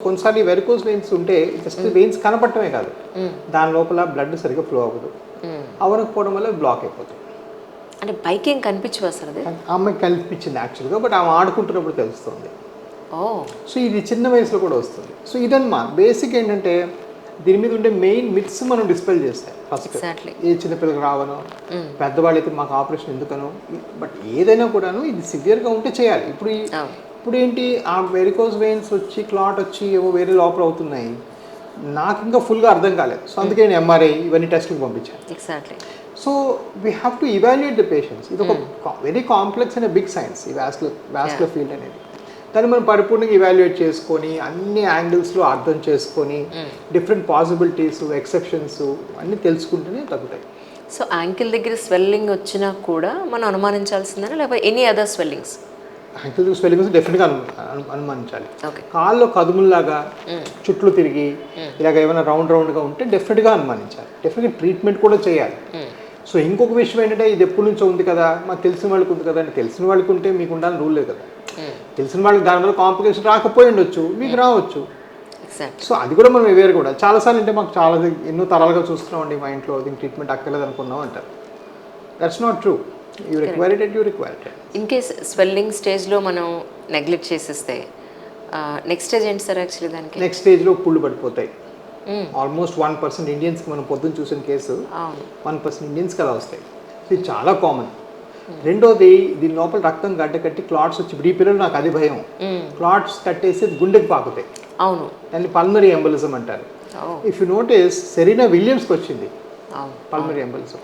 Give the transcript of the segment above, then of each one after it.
కొన్నిసార్లు varicose veins ఉంటే just veins కనపడటమే కాదు, దాని లోపల బ్లడ్ సరిగ్గా ఫ్లో అవ్వదు, అవ్వకపోవడం వల్ల బ్లాక్ అయిపోతుంది. అంటే పైకి ఏం కనిపించవు అసలు అది? అమ్మాయికి కనిపించింది యాక్చువల్గా, బట్ ఆమె ఆడుకుంటున్నప్పుడు తెలుస్తుంది. ఓ, సో ఇది చిన్న వయసులో కూడా వస్తుంది. సో ఇదన్నమా బేసిక్ ఏంటంటే దీని మీద ఉండే మెయిన్ మిత్స్ మనం డిస్పెల్ చేస్తాయి ఫస్ట్. ఏ చిన్నపిల్లకి రావను, పెద్దవాళ్ళు అయితే మాకు ఆపరేషన్ ఎందుకనో, బట్ ఏదైనా కూడాను ఇది సివియర్గా ఉంటే చేయాలి. ఇప్పుడు ఏంటి, ఆ వెరికోస్ వెయిన్స్ వచ్చి క్లాట్ వచ్చి ఏవో వేరే లోపల అవుతున్నాయి, నాకు ఇంకా ఫుల్గా అర్థం కాలేదు. సో అందుకే నేను ఎంఆర్ఐ ఇవన్నీ టెస్ట్కి పంపించాను. Exactly. So we have to evaluate the patients. ఇది ఒక very complex and big science ఈ వాస్కులర్ ఫీల్డ్ అనేది. దాన్ని మనం పరిపూర్ణంగా ఇవాల్యుయేట్ చేసుకొని అన్ని యాంగిల్స్లో అర్థం చేసుకొని డిఫరెంట్ పాసిబిలిటీస్ ఎక్సెప్షన్స్ అన్నీ తెలుసుకుంటేనే తగ్గుతాయి. సో యాంకిల్ దగ్గర స్వెల్లింగ్ వచ్చినా కూడా మనం అనుమానించాల్సిందేనా, లేకపోతే any other swellings? Ankle swellings డెఫినెట్గా అనుమానించాలి. కాల్లో కదుముల్లాగా చుట్లు తిరిగి ఇలాగ ఏమైనా రౌండ్గా ఉంటే డెఫినెట్గా అనుమానించాలి. డెఫినెట్గా ట్రీట్మెంట్ కూడా చేయాలి. సో ఇంకొక విషయం ఏంటంటే ఇది ఎప్పటి నుంచో ఉంది కదా, మాకు తెలిసిన వాళ్ళకి ఉంది కదా అంటే, తెలిసిన వాళ్ళకి ఉంటే మీకు ఉండాలని రూల్ లేదు కదా. తెలిసిన వాళ్ళకి దానివల్ల కాంప్లికేషన్ రాకపోయి ఉండొచ్చు, మీకు రావచ్చు. సో అది కూడా మనం అవేర్ కూడా చాలాసార్లు అంటే మాకు చాలా ఎన్నో తరాలుగా చూస్తున్నామండి మా ఇంట్లో దీనికి ట్రీట్మెంట్ అక్కర్లేదు అనుకున్నాం అంటారు. That's not true. You require it, you require it. In case swelling స్టేజ్లో మనం నెగ్లెక్ట్ చేసేస్తే నెక్స్ట్ స్టేజ్ ఏంటి సార్ యాక్చువల్లీ దానికి? నెక్స్ట్ స్టేజ్లో పుళ్ళు పడిపోతాయి. ఆల్మోస్ట్ 1% ఇండియన్స్కి మనం పొద్దున్న చూసిన కేసు 1% ఇండియన్స్కి అలా వస్తాయి. ఇది చాలా కామన్. రెండోది దీని లోపల రక్తం గడ్డ కట్టి క్లాట్స్ వచ్చి, ఈ పిల్లలు నాకు అది భయం, క్లాట్స్ కట్టేసి గుండెకి పాకుతాయి. అవును, దాన్ని పల్మరీ ఎంబలిజం అంటారు. ఇఫ్ యూ నోటీస్ సెరీనా విలియమ్స్కి వచ్చింది పల్మరీ ఎంబలిజం.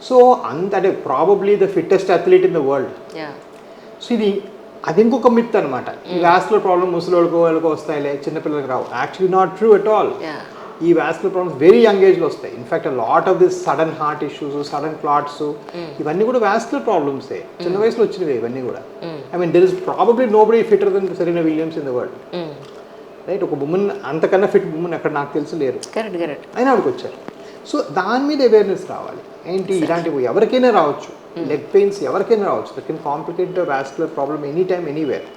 సో అంటే probably the fittest athlete in the world. So అది ఇంకొక మిత్ అనమాట. ఈ వాస్కులర్ ప్రాబ్లమ్ ముసలిళ్ళకో వస్తాయిలే, చిన్నపిల్లలకి రావు. Actually not true at all. ఈ వాస్కులర్ ప్రాబ్లమ్స్ వెరీ యంగ్ ఏజ్లో వస్తాయి. In fact lot of this sudden heart issues, sudden clots, ఇవన్నీ కూడా వాస్కులర్ ప్రాబ్లమ్సే, చిన్న వయసులో వచ్చినవి ఇవన్నీ కూడా. I mean there is probably nobody fitter than Serena Williams in the world, right? ఒక ఉమెన్ అంతకన్నా ఫిట్ ఉమెన్ ఎక్కడ నాకు తెలిసి లేరు, అయినా ఆవిడకి వచ్చారు. సో దాని మీద అవేర్నెస్ రావాలి. ఏంటి ఇలాంటివి ఎవరికైనా రావచ్చు, లెగ్ పెయిన్స్ ఎవరికైనా రావచ్చు. That can complicate the vascular problem any time anywhere.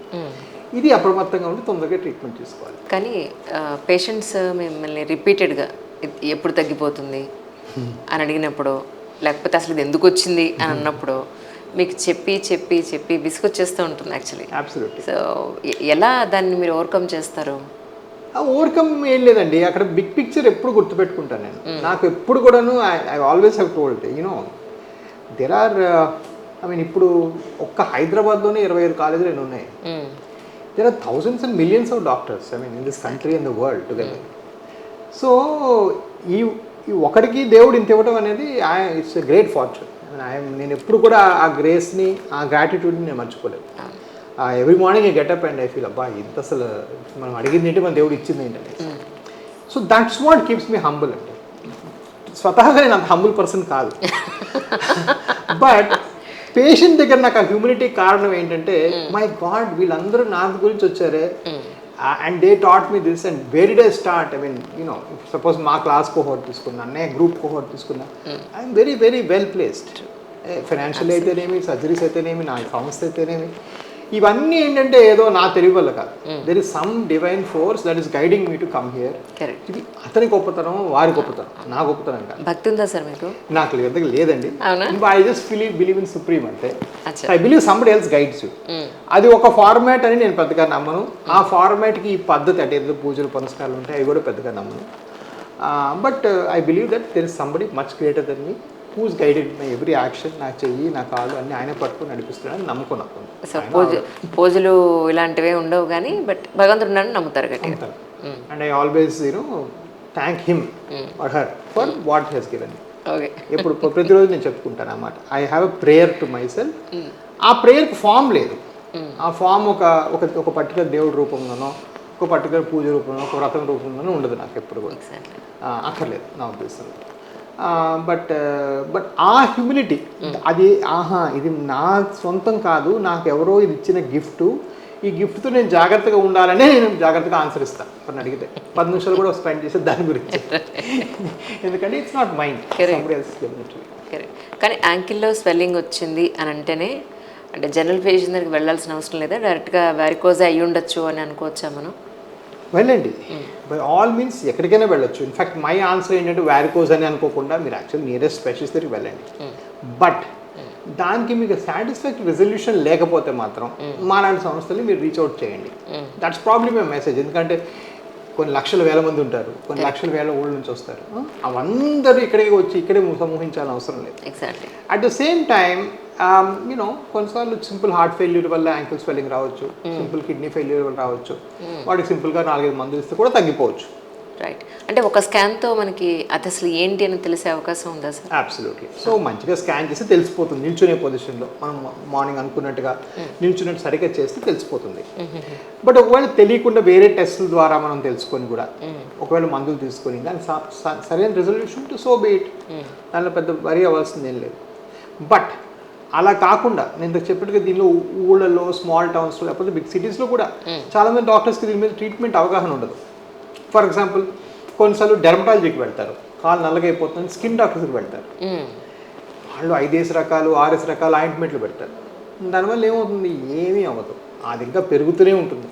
ఇది అప్రమత్తంగా ఉండి తొందరగా ట్రీట్మెంట్ తీసుకోవాలి. కానీ పేషెంట్స్ మిమ్మల్ని రిపీటెడ్గా ఎప్పుడు తగ్గిపోతుంది అని అడిగినప్పుడు, లేకపోతే అసలు ఇది ఎందుకు వచ్చింది అని అన్నప్పుడు మీకు చెప్పి చెప్పి చెప్పి విసుగొచ్చేస్తూ ఉంటుంది యాక్చువల్లీ. అబ్సల్యూట్లీ. సో ఎలా దాన్ని మీరు ఓవర్కమ్ చేస్తారు? ఓవర్కమ్ ఏం లేదండి, అక్కడ బిగ్ పిక్చర్ ఎప్పుడు గుర్తుపెట్టుకుంటాను నేను. నాకు ఎప్పుడు కూడాను I always have told you know there are I mean ఇప్పుడు ఒక్క హైదరాబాద్లోనే 25 కాలేజీలు ఉన్నాయి. There are thousands and millions of doctors I mean in this country and the world together. So ఈ ఒకరికి దేవుడు ఇంత ఇవ్వడం అనేది ఇట్స్ ఎ గ్రేట్ ఫార్చ్యూన్. నేను ఎప్పుడు కూడా ఆ గ్రేస్ని, ఆ గ్రాటిట్యూడ్ని నేను మర్చిపోలేదు. Every morning I get up and I feel అబ్బా ఇంత అసలు మనం అడిగింది ఏంటి, మన దేవుడు ఇచ్చింది ఏంటంటే. So that's what keeps me humble అండి. స్వతహాగా నేను అంత హంబుల్ పర్సన్ కాదు, బట్ పేషెంట్ దగ్గర నాకు ఆ హ్యూమిలిటీ కారణం ఏంటంటే మై గాడ్ వీళ్ళందరూ నా గురించి వచ్చారే and they taught me this and where did I start. I mean you know suppose మా క్లాస్ కోహోర్ట్ తీసుకున్నా, అన్నయ్య గ్రూప్ కోహోర్ట్ తీసుకున్నా, I'm very very well placed. Financial అయితేనేమి, సర్జరీస్ అయితేనేమి, నా సంస్థ అయితేనేమి, ఇవన్నీ ఏంటంటే ఏదో నా తెలివి వల్ల కాదు. There is some divine force that is guiding me to come here. ఇది అతని గొప్పతనం, వారి గొప్పతనం, నా గొప్పతనం కాదు. భక్తి ఉందా సార్ మీకు? నాకు లేదండి. I just believe in supreme అంటే I believe somebody else guides you. అది ఒక ఫార్మాట్ అని నేను పెద్దగా నమ్మను. ఆ ఫార్మాట్కి ఈ పద్ధతి అంటే ఏదో పూజలు పునస్కారాలు ఉంటాయి అవి కూడా పెద్దగా నమ్మను. But I believe that there is somebody much greater than me who's guided my every action. నా చెయ్యి, నా కాలు అన్నీ ఆయన పట్టుకొని నడిపిస్తున్నాడని నమ్ముకున్నాను. పూజలు ఇలాంటివే ఉండవు కానీ బట్ భగవంతుడు నన్ను నమ్ముతారు గట్టిగా. And I always thank him or her for what he's given. Okay, ఎప్పుడు ప్రతిరోజు నేను చెప్పుకుంటాను అన్నమాట. I have a prayer to myself. ఆ ప్రేయర్కి ఫామ్ లేదు. ఆ ఫామ్ ఒక పర్టికులర్ దేవుడి రూపంలోనో, ఒక పర్టికులర్ పూజ రూపంలో, ఒక వ్రతం రూపంలోనో ఉండదు నాకు ఎప్పుడు కూడా. అక్కర్లేదు నా ఉద్దేశంలో. బట్ ఆ హ్యూమిలిటీ అది ఇది నా సొంతం కాదు, నాకు ఎవరో ఇది ఇచ్చిన గిఫ్ట్, ఈ గిఫ్ట్తో నేను జాగ్రత్తగా ఉండాలనే నేను జాగ్రత్తగా ఆన్సర్ ఇస్తాను. కొన్ని అడిగితే 10 నిమిషాలు కూడా స్పెండ్ చేసే దాని గురించి, ఎందుకంటే ఇట్స్ నాట్ మైండ్. కానీ యాంకిల్లో స్వెల్లింగ్ వచ్చింది అని అంటేనే అంటే జనరల్ ఫిజిషియన్ దగ్గరికి వెళ్ళాల్సిన అవసరం లేదా? డైరెక్ట్గా వారికోజ్ అయ్యి ఉండొచ్చు అని అనుకోవచ్చా మనం? వెళ్ళండి. బై ఆల్ మీన్స్ ఎక్కడికైనా వెళ్ళొచ్చు. ఇన్ఫ్యాక్ట్ మై ఆన్సర్ ఏంటంటే వ్యారికోజ్ అని అనుకోకుండా మీరు యాక్చువల్ నియరెస్ట్ స్పెషలిస్ట్ దగ్గరికి వెళ్ళండి. బట్ దానికి మీకు సాటిస్ఫాక్టరీ రెజల్యూషన్ లేకపోతే మాత్రం మా లాంటి సంస్థలు మీరు రీచ్ అవుట్ చేయండి. That's probably my message. ఎందుకంటే కొన్ని లక్షల వేల మంది ఉంటారు, కొన్ని లక్షల వేల ఊళ్ళ నుంచి వస్తారు. అవందరూ ఇక్కడికి వచ్చి ఇక్కడే సమూహించాలని అవసరం లేదు. Exactly. At the same time you know కొన్నిసార్లు సింపుల్ హార్ట్ ఫెయిల్యూర్ వల్ల యాంకిల్ స్వెల్లింగ్ రావచ్చు, సింపుల్ కిడ్నీ ఫెయిల్యూర్ వల్ల రావచ్చు. వాటికి సింపుల్గా 4-5 మందులు ఇస్తే కూడా తగ్గిపోవచ్చు. రైట్. అంటే ఒక స్కాన్తో మనకి అది అసలు ఏంటి అని తెలిసే అవకాశం ఉందా సార్? అబ్సల్యూట్లీ. సో మంచిగా స్కాన్ చేస్తే తెలిసిపోతుంది. నిల్చునే పొజిషన్లో మనం మార్నింగ్ అనుకున్నట్టుగా నిల్చున్నట్టు సరిగ్గా చేస్తే తెలిసిపోతుంది. బట్ ఒకవేళ తెలియకుండా వేరే టెస్టుల ద్వారా మనం తెలుసుకొని కూడా ఒకవేళ మందులు తీసుకొని దానికి సరైన resolution to so be it, దానిలో పెద్ద వరి అవ్వాల్సింది ఏం లేదు. బట్ అలా కాకుండా నేను చెప్పినట్టుగా దీనిలో ఊళ్ళలో స్మాల్ టౌన్స్లో లేకపోతే బిగ్ సిటీస్లో కూడా చాలామంది డాక్టర్స్కి దీని మీద ట్రీట్మెంట్ అవగాహన ఉండదు. ఫర్ ఎగ్జాంపుల్ కొన్నిసార్లు డెర్మటాలజీకి వెళ్తారు, కాలు నల్లగైపోతుంది, స్కిన్ డాక్టర్స్కి వెళ్తారు. వాళ్ళు 5 రకాలు 6 రకాల ఆయింట్మెంట్లు పెడతారు. దానివల్ల ఏమవుతుంది? ఏమీ అవ్వదు, అది ఇంకా పెరుగుతూనే ఉంటుంది.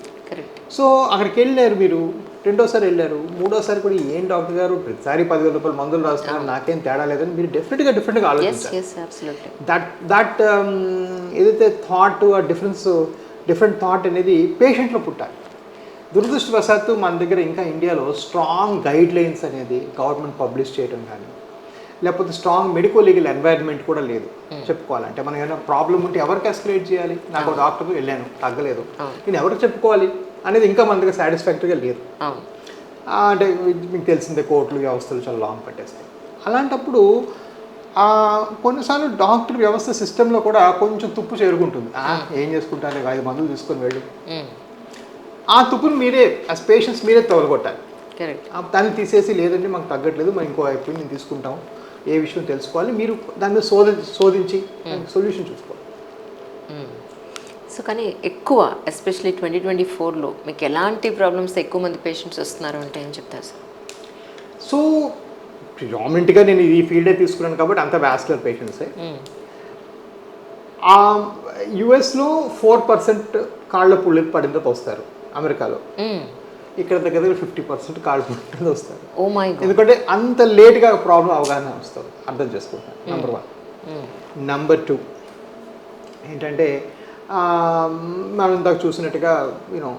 సో అక్కడికి వెళ్ళారు, మీరు రెండోసారి వెళ్ళారు, మూడోసారి కూడా ఏం డాక్టర్ గారు ప్రతిసారి 10,000 రూపాయల మందులు రాస్తున్నారు, నాకేం తేడా లేదని మీరు డిఫరెంట్గా ఆలోచించారు. దట్ ఏదైతే థాట్ ఆ డిఫరెంట్ థాట్ అనేది పేషెంట్లో పుట్టాలి. దురదృష్టవశాత్తు మన దగ్గర ఇంకా ఇండియాలో స్ట్రాంగ్ గైడ్ లైన్స్ అనేది గవర్నమెంట్ పబ్లిష్ చేయడం కానీ లేకపోతే స్ట్రాంగ్ మెడికో లీగల్ ఎన్వైర్న్మెంట్ కూడా లేదు. చెప్పుకోవాలంటే మనం ఏమైనా ప్రాబ్లం ఉంటే ఎవరికి ఎస్కలేట్ చేయాలి? నాకు డాక్టర్కి వెళ్ళాను తగ్గలేదు, నేను ఎవరికి చెప్పుకోవాలి అనేది ఇంకా మన దగ్గర సాటిస్ఫాక్టరీగా లేదు. అంటే మీకు తెలిసిందే కోర్టులు వ్యవస్థలు చాలా లాంగ్ పట్టేస్తాయి. అలాంటప్పుడు కొన్నిసార్లు డాక్టర్ వ్యవస్థ సిస్టంలో కూడా కొంచెం తుప్పు చేరుకుంటుంది. ఏం చేసుకుంటారు, 5 మందులు తీసుకొని వెళ్ళు. ఆ తుప్పును మీరే యాజ్ పేషెంట్స్ మీరే తొలగొట్టాలి. దాన్ని తీసేసి లేదండి మాకు తగ్గట్లేదు, మనం ఇంకో వైపు మేము తీసుకుంటాం, ఏ విషయం తెలుసుకోవాలి, మీరు దాని మీద శోధించి సొల్యూషన్ చూసుకోవాలి. సో కానీ ఎక్కువ ఎస్పెషలీ 2024లో మీకు ఎలాంటి ప్రాబ్లమ్స్ ఎక్కువ మంది పేషెంట్స్ వస్తున్నారు అంటే ఏం చెప్తారు సార్? సో ప్రిడామినెంట్గా నేను ఈ ఫీల్డే తీసుకున్నాను కాబట్టి అంత వాస్కులర్ పేషెంట్సే. యుఎస్లో 4% కాళ్ళ పుళ్ళు పడిన వస్తారు, అమెరికాలో ఇక్కడ దగ్గర 50% కాళ్ళు పుట్టిన వస్తారు. ఎందుకంటే అంత లేట్గా ప్రాబ్లం అవగాహన వస్తుంది, అర్థం చేసుకుంటాను. నెంబర్ 1. నెంబర్ 2 ఏంటంటే మనం ఇందాక చూసినట్టుగా యూనో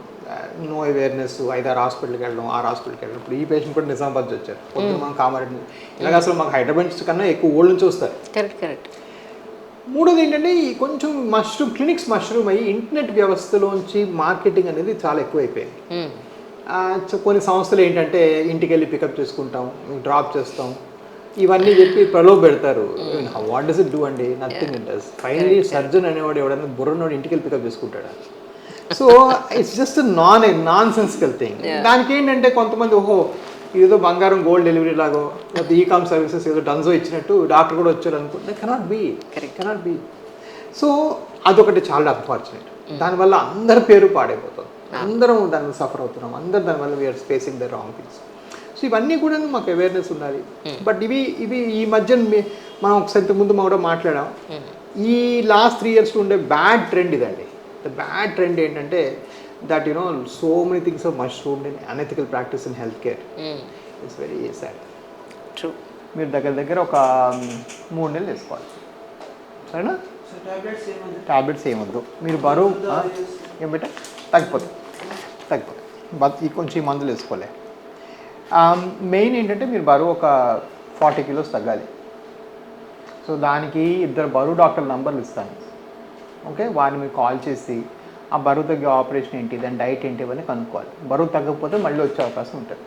నో అవేర్నెస్, 5-6 హాస్పిటల్కి వెళ్ళడం, 6 హాస్పిటల్కి వెళ్ళడం. ఇప్పుడు ఈ పేషెంట్ కూడా నిజామాబాద్ వచ్చారు, పొద్దున మనం కామారెడ్డి, ఇలాగ అసలు మాకు హైదరాబాద్ కన్నా ఎక్కువ ఊళ్ళ నుంచి వస్తారు. కరెక్ట్. మూడోది ఏంటంటే ఈ కొంచెం క్లినిక్స్ మష్రూమ్ అయ్యి ఇంటర్నెట్ వ్యవస్థలోంచి మార్కెటింగ్ అనేది చాలా ఎక్కువ అయిపోయింది. కొన్ని సంస్థలు ఏంటంటే ఇంటికి వెళ్ళి పికప్ చేసుకుంటాం, డ్రాప్ చేస్తాం, ఇవన్నీ చెప్పి ప్రలోభ పెడతారు. వాట్ డస్ ఇట్ డూ అండి? Nothing it does. Finally surgeon అనేవాడు ఎవడన్నా బుర్రనోడు ఇంటికి వెళ్ళి పికప్ చేసుకుంటాడా? So it's just nonsensical thing. దానికి ఏంటంటే కొంతమంది ఏదో బంగారం గోల్డ్ డెలివరీ లాగో లేకపోతే ఈకామ్ సర్వీసెస్ ఏదో డన్జో ఇచ్చినట్టు డాక్టర్ కూడా వచ్చారు అనుకుంటే కెనాట్ బీ. సో అదొకటి చాలా అన్ఫార్చునేట్. దానివల్ల అందరి పేరు పాడైపోతుంది, అందరం దాన్ని సఫర్ అవుతున్నాం, అందరు దానివల్ల we're facing the wrong things. So ఇవన్నీ కూడా మాకు అవేర్నెస్ ఉండాలి. బట్ ఇవి ఈ మధ్య మనం ఒకసారి ముందు మనం కూడా మాట్లాడాం, ఈ లాస్ట్ 3 years ఉండే బ్యాడ్ ట్రెండ్ ఇదండి. ద బ్యాడ్ ట్రెండ్ ఏంటంటే that so many things are mushroomed in unethical practice in healthcare. It's very sad. True. మీరు దగ్గర ఒక 3 నెలలు వేసుకోవాలి, సరేనా? టాబ్లెట్స్ ఏమొద్దు. మీరు బరువు ఏం పెట్టా తగ్గిపోతుంది ఈ కొంచెం మందులు వేసుకోలే. మెయిన్ ఏంటంటే మీరు బరువు ఒక 40 kilos తగ్గాలి. సో దానికి 2 బరువు డాక్టర్ నంబర్లు ఇస్తాను, ఓకే? వారిని మీరు కాల్ చేసి ఆ బరువు తగ్గే ఆపరేషన్ ఏంటి, దాని డైట్ ఏంటి ఇవన్నీ కనుక్కోవాలి. బరువు తగ్గకపోతే మళ్ళీ వచ్చే అవకాశం ఉంటుంది.